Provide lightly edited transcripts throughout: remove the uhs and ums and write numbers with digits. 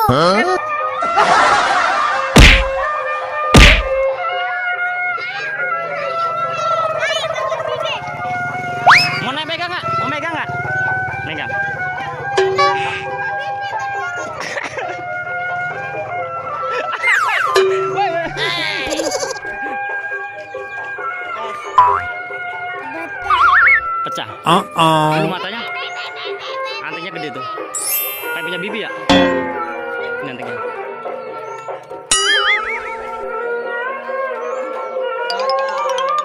Mau naik pegang nggak? Mau megang nggak? Megang. Pecah. Dulu matanya. Antingnya gede tuh. Kayak punya bibi ya? Ini antingnya.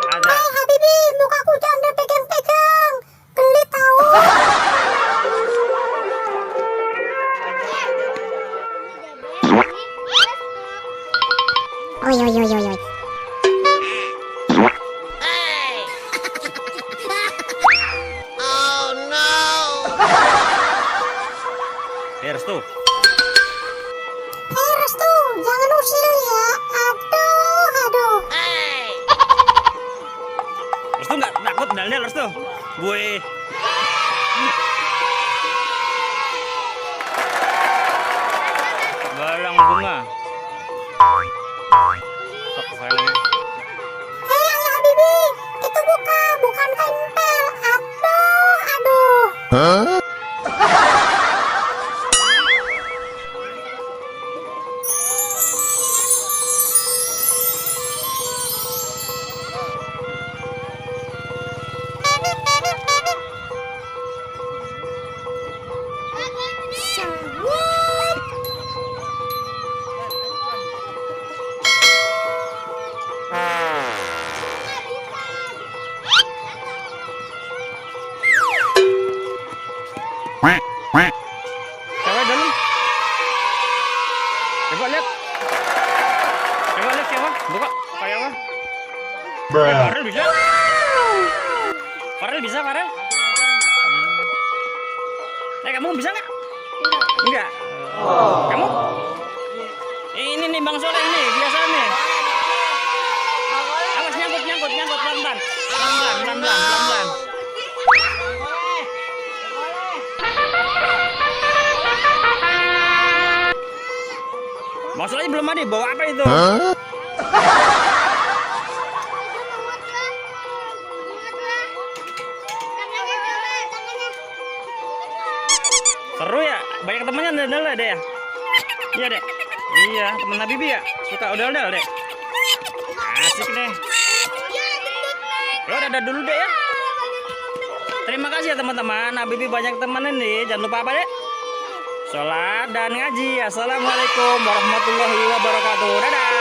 Ada. Habibi, mukaku jangan dipegang-pegang. Geli tahu. Oi, oi, oi, oi, oi. Restu. Restu, jangan usil ya. Aduh. Restu nggak takut dalnya Restu? Gue. Balang bunga. Sok sayangnya. Habibi, itu bukan tempel. Aduh. Cewek dalam. Coba lihat. Cewek. Buka. Kayak apa? Farel bisa? Farel bisa, Farel? Kamu bisa nggak? Enggak. Kamu? Ini nih Bang Soleh nih, biasa nih. Awas nyangkut pelan-pelan. Pelan-pelan. Maksudnya belum ada, bawa apa itu? Seru ya? Banyak temannya deh ya? Iya deh. Iya, temen Habibi ya? Suka odol-odol deh. Asik deh. Ya udah dulu deh ya. Terima kasih ya teman-teman. Habibi banyak teman nih. Jangan lupa apa deh? Sholat dan ngaji. Assalamualaikum warahmatullahi wabarakatuh. Dadah.